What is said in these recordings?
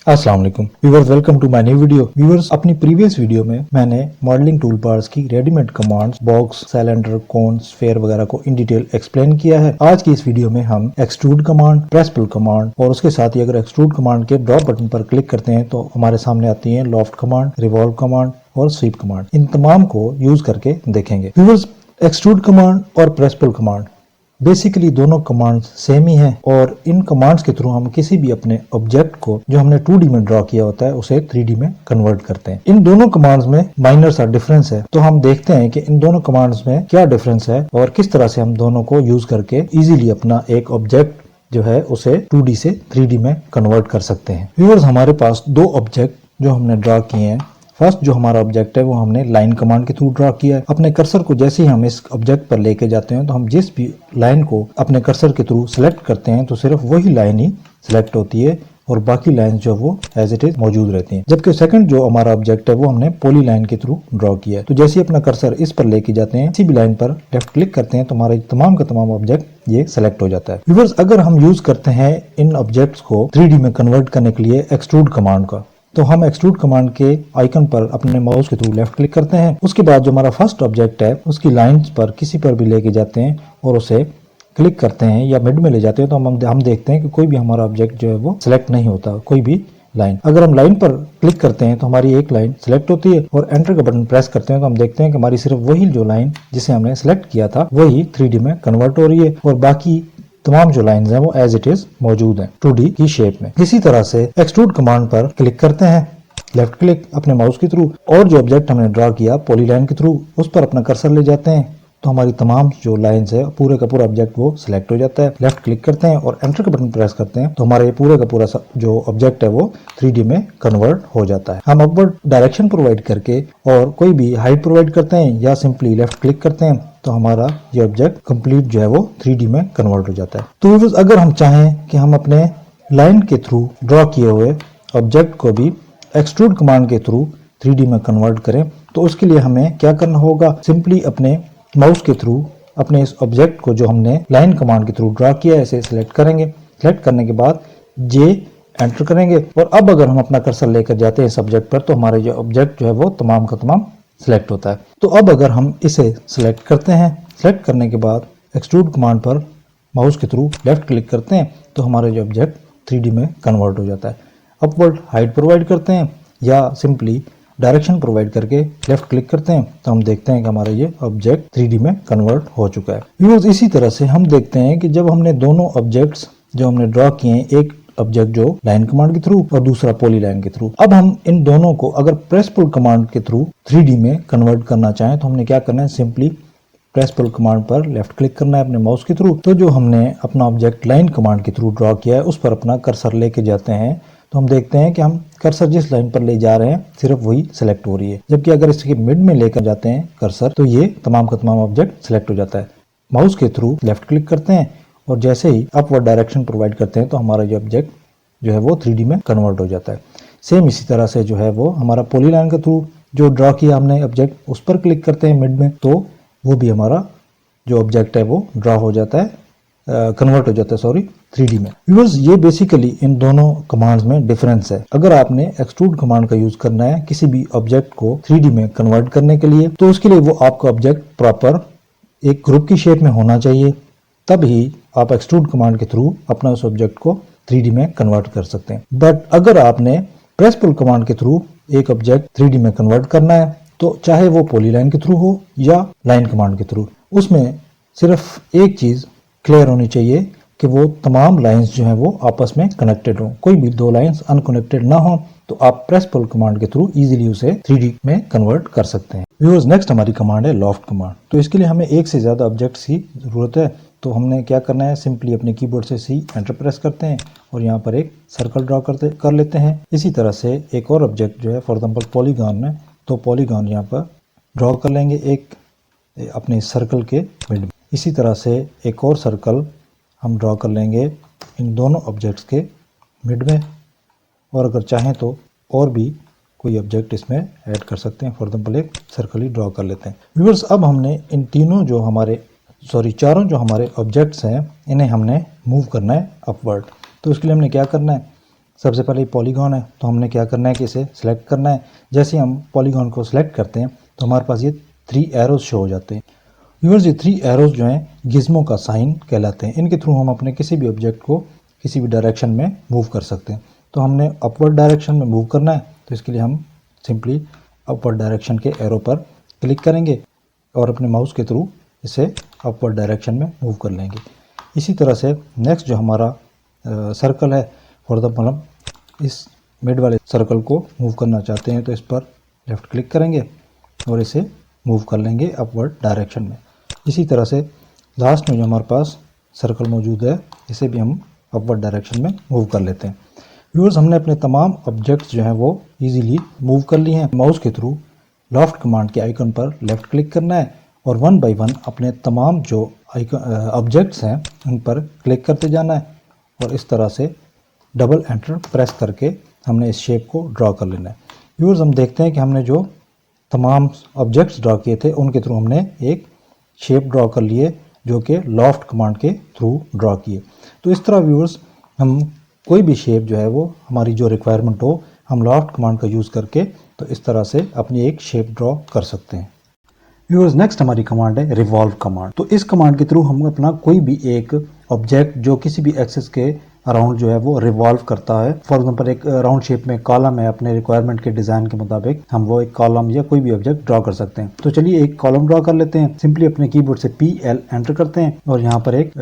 अस्सलाम वालेकुम viewers, welcome to my new video. Viewers, अपनी प्रीवियस वीडियो में मैंने मॉडलिंग टूल बार्स की readymade commands box, cylinder, cone, sphere वगैरह को इन डिटेल एक्सप्लेन किया है। आज की इस वीडियो में हम एक्सट्रूड कमांड, प्रेस पुल कमांड और उसके साथ ही अगर एक्सट्रूड कमांड के ड्रॉप बटन पर क्लिक करते हैं तो हमारे सामने आती है लॉफ्ट कमांड, रिवॉल्व कमांड और स्वीप कमांड। इन तमाम को यूज करके देखेंगे। व्यूअर्स, एक्सट्रूड कमांड और प्रेस पुल कमांड बेसिकली दोनों कमांड्स सेम ही हैं और इन कमांड्स के थ्रू हम किसी भी अपने ऑब्जेक्ट को जो हमने 2D में ड्रॉ किया होता है उसे 3D में कन्वर्ट करते हैं। इन दोनों कमांड्स में माइनर सा डिफरेंस है, तो हम देखते हैं कि इन दोनों कमांड्स में क्या डिफरेंस है और किस तरह से हम दोनों को यूज करके इजीली अपना एक ऑब्जेक्ट जो है उसे 2D से 3D में कन्वर्ट कर सकते हैं। व्यूअर्स, हमारे पास दो ऑब्जेक्ट जो हमने ड्रॉ किए हैं। फर्स्ट जो हमारा ऑब्जेक्ट है वो हमने लाइन कमांड के थ्रू ड्रॉ किया है। अपने कर्सर को जैसे ही हम इस ऑब्जेक्ट पर लेके जाते हैं तो हम जिस भी लाइन को अपने कर्सर के थ्रू सेलेक्ट करते हैं तो सिर्फ वही लाइन ही सिलेक्ट होती है और बाकी लाइन जो वो एज इट इज मौजूद रहती हैं। जबकि सेकंड जो हमारा ऑब्जेक्ट है वो हमने पॉली लाइन के थ्रू ड्रॉ किया है। तो जैसे ही अपना कर्सर इस पर लेके जाते हैं, किसी भी लाइन पर लेफ्ट क्लिक करते हैं तो हमारे तमाम का तमाम ऑब्जेक्ट ये सेलेक्ट हो जाता है। व्यूअर्स, अगर हम यूज करते हैं इन ऑब्जेक्ट्स को 3D में कन्वर्ट करने के लिए एक्सट्रूड कमांड का, तो हम एक्सट्रूड कमांड के आइकन पर अपने माउस के थ्रू लेफ्ट क्लिक करते हैं। उसके बाद जो हमारा फर्स्ट ऑब्जेक्ट है उसकी लाइंस पर किसी पर भी लेके जाते हैं और उसे क्लिक करते हैं या मिड में ले जाते हैं तो हम देखते हैं कि कोई भी हमारा ऑब्जेक्ट जो है वो सिलेक्ट नहीं होता, कोई भी लाइन। अगर हम लाइन पर क्लिक करते हैं तो हमारी एक लाइन सिलेक्ट होती है और एंटर का बटन प्रेस करते हैं तो हम देखते हैं कि हमारी सिर्फ वही जो लाइन जिसे हमने सिलेक्ट किया था वही 3D में कन्वर्ट हो रही है और बाकी तमाम जो लाइंस हैं वो एज इट इज मौजूद हैं 2D की शेप में। इसी तरह से एक्सट्रूड कमांड पर क्लिक करते हैं, लेफ्ट क्लिक अपने माउस के थ्रू, और जो ऑब्जेक्ट हमने ड्रॉ किया पॉली लाइन के थ्रू उस पर अपना कर्सर ले जाते हैं तो हमारी तमाम जो लाइंस है पूरे का पूरा ऑब्जेक्ट वो सिलेक्ट हो जाता है। लेफ्ट क्लिक करते हैं और एंटर का बटन प्रेस करते हैं तो हमारे पूरे का पूरा जो ऑब्जेक्ट है वो 3D में कन्वर्ट हो जाता है। हम अपवर्ड डायरेक्शन प्रोवाइड करके और कोई भी हाइट प्रोवाइड करते हैं या सिंपली लेफ्ट क्लिक करते हैं तो हमारा ये ऑब्जेक्ट कंप्लीट जो है वो 3D में कन्वर्ट हो जाता है। तो अगर हम चाहें कि हम अपने लाइन के थ्रू ड्रॉ किए हुए ऑब्जेक्ट को भी एक्सट्रूड कमांड के थ्रू 3D में कन्वर्ट करें तो उसके लिए हमें क्या करना होगा, सिंपली अपने माउस के थ्रू अपने इस ऑब्जेक्ट को जो हमने लाइन कमांड के थ्रू ड्रॉ किया है इसे सिलेक्ट करेंगे। सिलेक्ट करने के बाद जे एंटर करेंगे और अब अगर हम अपना कर्सर लेकर जाते हैं इस ऑब्जेक्ट पर तो हमारे जो ऑब्जेक्ट जो है वो तमाम का तमाम सिलेक्ट होता है। तो अब अगर हम इसे सिलेक्ट करते हैं, सिलेक्ट करने के बाद एक्सट्रूड कमांड पर माउस के थ्रू लेफ्ट क्लिक करते हैं तो हमारा जो ऑब्जेक्ट 3D में कन्वर्ट हो जाता है। अपवर्ड हाइट प्रोवाइड करते हैं या सिंपली डायरेक्शन प्रोवाइड करके लेफ्ट क्लिक करते हैं तो हम देखते हैं कि हमारा ये ऑब्जेक्ट 3D में कन्वर्ट हो चुका है। व्यूअर्स, इसी तरह से हम देखते हैं कि जब हमने दोनों ऑब्जेक्ट्स जो हमने ड्रॉ किए हैं, एक ऑब्जेक्ट जो लाइन कमांड के थ्रू और दूसरा पॉली लाइन के थ्रू, अब हम इन दोनों को अगर प्रेस पुल कमांड के थ्रू 3D में कन्वर्ट करना चाहें तो हमने क्या करना है, सिंपली प्रेस पुल कमांड पर लेफ्ट क्लिक करना है अपने माउस के थ्रू। तो जो हमने अपना ऑब्जेक्ट लाइन कमांड के थ्रू ड्रॉ किया है उस पर अपना कर्सर लेके जाते हैं तो हम देखते हैं कि हम कर्सर जिस लाइन पर ले जा रहे हैं सिर्फ वही सिलेक्ट हो रही है। जबकि अगर इसके मिड में लेकर जाते हैं कर्सर तो ये तमाम का तमाम ऑब्जेक्ट सिलेक्ट हो जाता है। माउस के थ्रू लेफ्ट क्लिक करते हैं और जैसे ही अपवर्ड डायरेक्शन प्रोवाइड करते हैं तो हमारा जो ऑब्जेक्ट जो है वो 3D में कन्वर्ट हो जाता है। सेम इसी तरह से जो है वो हमारा पॉली लाइन के थ्रू जो ड्रॉ किया हमने ऑब्जेक्ट उस पर क्लिक करते हैं मिड में तो वो भी हमारा जो ऑब्जेक्ट है वो ड्रॉ हो जाता है, कन्वर्ट हो जाता है 3D में। व्यूअर्स, ये बेसिकली इन दोनों कमांड्स में डिफरेंस है। अगर आपने एक्सट्रूड कमांड का यूज करना है किसी भी ऑब्जेक्ट को 3D में कन्वर्ट करने के लिए तो उसके लिए वो आपका ऑब्जेक्ट प्रॉपर एक ग्रुप की शेप में होना चाहिए, तब ही आप एक्सट्रूड कमांड के थ्रू अपना उस ऑब्जेक्ट को 3D में कन्वर्ट कर सकते हैं। बट अगर आपने प्रेस पुल कमांड के थ्रू एक ऑब्जेक्ट 3D में कन्वर्ट करना है तो चाहे वो पॉली लाइन के थ्रू हो या लाइन कमांड के थ्रू, उसमें सिर्फ एक चीज क्लियर होनी चाहिए कि वो तमाम लाइंस जो हैं वो आपस में कनेक्टेड हों। कोई भी दो लाइंस अनकनेक्टेड ना हो तो आप प्रेस पुल कमांड के थ्रू इजीली उसे 3D में कन्वर्ट कर सकते हैं। व्यूअर्स, नेक्स्ट हमारी कमांड है लॉफ्ट कमांड। तो इसके लिए हमें एक से ज्यादा ऑब्जेक्ट्स की जरूरत है। तो हमने क्या करना है, सिंपली अपने कीबोर्ड से सी एंटर प्रेस करते हैं और यहाँ पर एक सर्कल ड्रॉ कर लेते हैं। इसी तरह से एक और ऑब्जेक्ट जो है फॉर एग्जाम्पल पॉलीगॉन है तो पॉलीगॉन यहाँ पर ड्रॉ कर लेंगे एक अपने सर्कल के मिड में। इसी तरह से एक और सर्कल हम ड्रॉ कर लेंगे इन दोनों ऑब्जेक्ट्स के मिड में और अगर चाहें तो और भी कोई ऑब्जेक्ट इसमें ऐड कर सकते हैं। फॉर एग्जाम्पल एक सर्कल ही ड्रॉ कर लेते हैं। व्यूअर्स, अब हमने इन चारों जो हमारे ऑब्जेक्ट्स हैं इन्हें हमने मूव करना है अपवर्ड। तो उसके लिए हमने क्या करना है, सबसे पहले पॉलीगॉन है, तो हमने क्या करना है कि इसे सिलेक्ट करना है। जैसे हम पॉलीगॉन को सिलेक्ट करते हैं तो हमारे पास ये 3 एरोज शो हो जाते हैं। व्यूअर्स, ये 3 एरोज जो हैं गिज़्मो का साइन कहलाते हैं। इनके थ्रू हम अपने किसी भी ऑब्जेक्ट को किसी भी डायरेक्शन में मूव कर सकते हैं। तो हमने अपवर्ड डायरेक्शन में मूव करना है, तो इसके लिए हम सिंपली अपवर्ड डायरेक्शन के एरो पर क्लिक करेंगे और अपने माउस के थ्रू इसे अपवर्ड डायरेक्शन में मूव कर लेंगे। इसी तरह से नेक्स्ट जो हमारा सर्कल है, फॉर एग्जाम्पल हम इस मिड वाले सर्कल को मूव करना चाहते हैं, तो इस पर लेफ़्ट क्लिक करेंगे और इसे मूव कर लेंगे अपवर्ड डायरेक्शन में। इसी तरह से लास्ट में जो हमारे पास सर्कल मौजूद है, इसे भी हम अपवर्ड डायरेक्शन में मूव कर लेते हैं। व्यूअर्स, हमने अपने तमाम ऑब्जेक्ट्स जो हैं वो इजीली मूव कर लिए हैं। माउस के थ्रू लॉफ्ट कमांड के आइकन पर लेफ़्ट क्लिक करना है और 1 बाय 1 अपने तमाम जो ऑब्जेक्ट्स हैं उन पर क्लिक करते जाना है और इस तरह से डबल एंटर प्रेस करके हमने इस शेप को ड्रॉ कर लेना है। व्यूअर्स, हम देखते हैं कि हमने जो तमाम ऑब्जेक्ट्स ड्रॉ किए थे उनके थ्रू हमने एक शेप ड्रॉ कर लिए जो कि लॉफ्ट कमांड के थ्रू ड्रॉ किए। तो इस तरह व्यूअर्स, हम कोई भी शेप जो है वो हमारी जो रिक्वायरमेंट हो, हम लॉफ्ट कमांड का यूज़ करके तो इस तरह से अपनी एक शेप ड्रॉ कर सकते हैं। व्यूअर्स, नेक्स्ट हमारी कमांड है रिवॉल्व कमांड। तो इस कमांड के थ्रू हम अपना कोई भी एक ऑब्जेक्ट जो किसी भी एक्सिस के अराउंड जो है वो रिवॉल्व करता है। फॉर एग्जांपल एक राउंड शेप में कॉलम है, अपने रिक्वायरमेंट के डिजाइन के मुताबिक हम वो एक कॉलम या कोई भी ऑब्जेक्ट ड्रॉ कर सकते हैं। तो चलिए एक कॉलम ड्रॉ कर लेते हैं। सिंपली अपने कीबोर्ड से PL एंटर करते हैं और यहाँ पर एक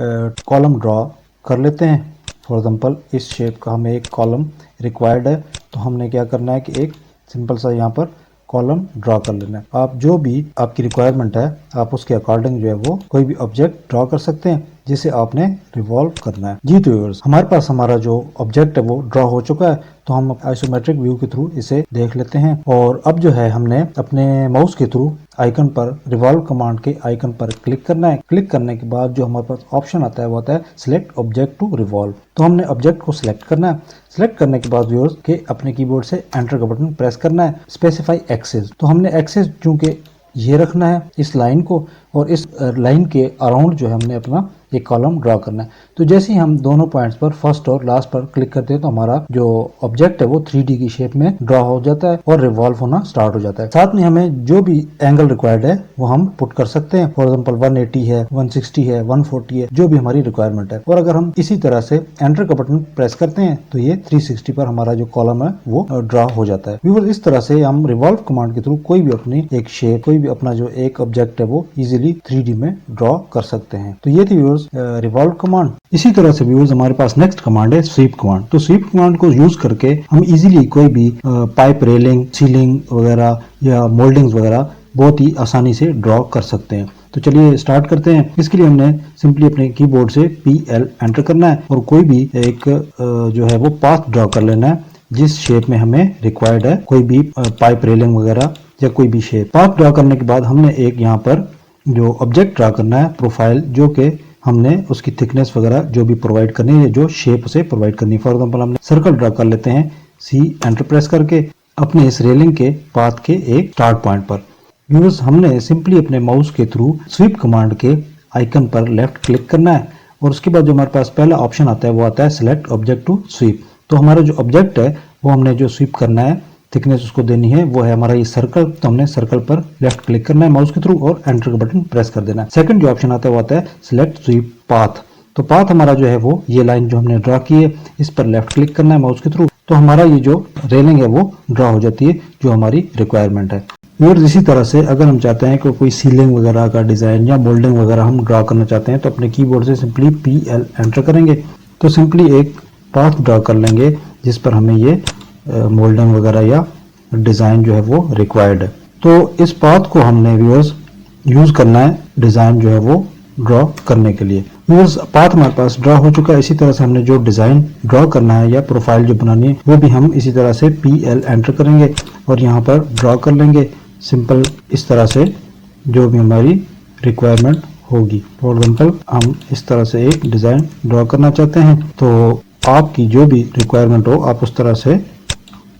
कॉलम ड्रॉ कर लेते हैं। फॉर एग्जांपल इस शेप का हमें एक कॉलम रिक्वायर्ड है, तो हमने क्या करना है कि एक सिंपल सा यहाँ पर कॉलम ड्रॉ कर लेना है। आप जो भी आपकी रिक्वायरमेंट है आप उसके अकॉर्डिंग जो है वो कोई भी ऑब्जेक्ट ड्रॉ कर सकते हैं जिसे आपने रिवॉल्व करना है। जी तो व्यूअर्स, हमारे पास हमारा जो ऑब्जेक्ट है वो ड्रॉ हो चुका है, तो हम आइसोमेट्रिक व्यू के थ्रू इसे देख लेते हैं। और अब जो है हमने अपने माउस के थ्रू आइकन पर रिवॉल्व कमांड के आइकन पर क्लिक करना है। क्लिक करने के बाद जो हमारे पास ऑप्शन आता है वो आता है सिलेक्ट ऑब्जेक्ट टू रिवॉल्व। तो हमने ऑब्जेक्ट को सिलेक्ट करना है। सिलेक्ट करने के बाद व्यूअर्स के अपने कीबोर्ड से एंटर का बटन प्रेस करना है। स्पेसिफाई एक्सिस, तो हमने एक्सिस चूंकि ये रखना है इस लाइन को, और इस लाइन के अराउंड जो है हमने अपना एक कॉलम ड्रॉ करना है। तो जैसे ही हम दोनों पॉइंट्स पर फर्स्ट और लास्ट पर क्लिक करते हैं तो हमारा जो ऑब्जेक्ट है वो 3D की शेप में ड्रॉ हो जाता है और रिवॉल्व होना स्टार्ट हो जाता है। साथ में हमें जो भी एंगल रिक्वायर्ड है वो हम पुट कर सकते हैं। फॉर एग्जांपल 180 है, 160 है, 140 है, जो भी हमारी रिक्वायरमेंट है। और अगर हम इसी तरह से एंटर का बटन प्रेस करते हैं तो ये 360 पर हमारा जो कॉलम है वो ड्रॉ हो जाता है। व्यूअर्स, इस तरह से हम रिवॉल्व कमांड के थ्रू कोई भी अपनी एक शेप, कोई भी अपना जो एक ऑब्जेक्ट है वो इजीली 3D में ड्रॉ कर सकते हैं। तो ये थी व्यूअर्स रिवॉल्व कमांड। इसी तरह से व्यूअर्स हमारे पास नेक्स्ट कमांड है स्वीप कमांड। तो स्वीप कमांड को यूज करके हम इजीली कोई भी पाइप, रेलिंग, सीलिंग वगैरह या मोल्डिंग्स वगैरह बहुत ही आसानी से ड्रॉ कर सकते हैं। तो चलिए स्टार्ट करते हैं। इसके लिए हमने सिंपली अपने कीबोर्ड से PL एंटर करना है और कोई भी एक जो है वो पाथ ड्रॉ कर लेना है जिस शेप में हमें रिक्वायर्ड है, कोई भी पाइप, रेलिंग वगैरह या कोई भी शेप। पाथ ड्रॉ करने के बाद हमने एक यहाँ पर जो ऑब्जेक्ट ड्रॉ करना है प्रोफाइल, जो कि हमने उसकी थिकनेस वगैरह जो भी प्रोवाइड करनी है, जो शेप से प्रोवाइड करनी है। फॉर एग्जांपल हमने सर्कल ड्रॉ कर लेते हैं C एंटर प्रेस करके अपने इस रेलिंग के पाथ के एक स्टार्ट पॉइंट पर। व्यूअर्स, हमने सिंपली अपने माउस के थ्रू स्वीप कमांड के आइकन पर लेफ्ट क्लिक करना है और उसके बाद जो हमारे पास पहला ऑप्शन आता है वो आता है सिलेक्ट ऑब्जेक्ट टू स्वीप। तो हमारा जो ऑब्जेक्ट है वो हमने जो स्वीप करना है, थिकनेस उसको देनी है, वो है हमारा ये सर्कल। तो हमने सर्कल पर लेफ्ट क्लिक करना है माउस के थ्रू और एंटर का बटन प्रेस कर देना है। सेकंड जो ऑप्शन आता है वो आता है सिलेक्ट स्वीप पाथ। तो पाथ हमारा जो है वो ये लाइन जो हमने ड्रॉ की है इस पर लेफ्ट क्लिक करना है माउस के थ्रू, तो हमारा ये जो रेलिंग है वो ड्रॉ हो जाती है जो हमारी रिक्वायरमेंट है। और इसी तरह से अगर हम चाहते हैं कि कोई सीलिंग वगैरह का डिजाइन या मोल्डिंग वगैरह हम ड्रॉ करना चाहते हैं तो अपने कीबोर्ड से सिंपली PL एंटर करेंगे। तो सिंपली एक पाथ ड्रॉ कर लेंगे जिस पर हमें ये मोल्डिंग वगैरह या डिजाइन जो है वो रिक्वायर्ड है। तो इस पाथ को हमने व्यूअर्स यूज करना है डिजाइन जो है वो ड्रॉ करने के लिए। व्यूअर्स, पाथ हमारे पास ड्रॉ हो चुका है। इसी तरह से हमने जो डिजाइन ड्रॉ करना है या प्रोफाइल जो बनानी है वो भी हम इसी तरह से PL एंटर करेंगे और यहाँ पर ड्रॉ कर लेंगे सिंपल इस तरह से जो भी हमारी रिक्वायरमेंट होगी। फॉर एग्जांपल हम इस तरह से एक डिजाइन ड्रॉ करना चाहते हैं, तो आपकी जो भी रिक्वायरमेंट हो आप उस तरह से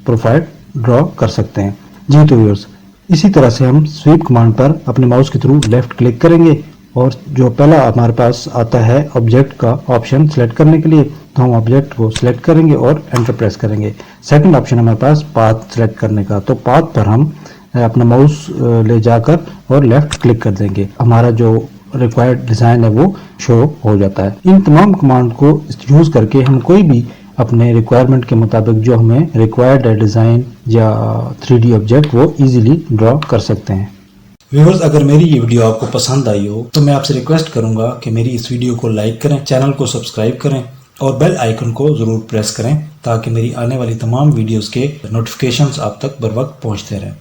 प्रोफाइल ड्रॉ कर सकते हैं। जी तो व्यूअर्स, इसी तरह से हम स्वीप कमांड पर अपने माउस के थ्रू लेफ्ट क्लिक करेंगे और जो पहला हमारे पास आता है ऑब्जेक्ट का ऑप्शन सेलेक्ट करने के लिए, तो हम ऑब्जेक्ट को सिलेक्ट करेंगे और एंटर प्रेस करेंगे। सेकंड ऑप्शन हमारे पास पाथ सेलेक्ट करने का, तो पाथ पर हम अपना माउस ले जाकर और लेफ्ट क्लिक कर देंगे, हमारा जो रिक्वायर्ड डिज़ाइन है वो शो हो जाता है। इन तमाम कमांड को यूज़ करके हम कोई भी अपने रिक्वायरमेंट के मुताबिक जो हमें रिक्वायर्ड है डिज़ाइन या 3D ऑब्जेक्ट वो इजीली ड्रॉ कर सकते हैं। व्यूअर्स, अगर मेरी ये वीडियो आपको पसंद आई हो तो मैं आपसे रिक्वेस्ट करूंगा कि मेरी इस वीडियो को लाइक करें, चैनल को सब्सक्राइब करें और बेल आइकन को ज़रूर प्रेस करें ताकि मेरी आने वाली तमाम वीडियोस के नोटिफिकेशंस आप तक बर वक्त पहुंचते रहें।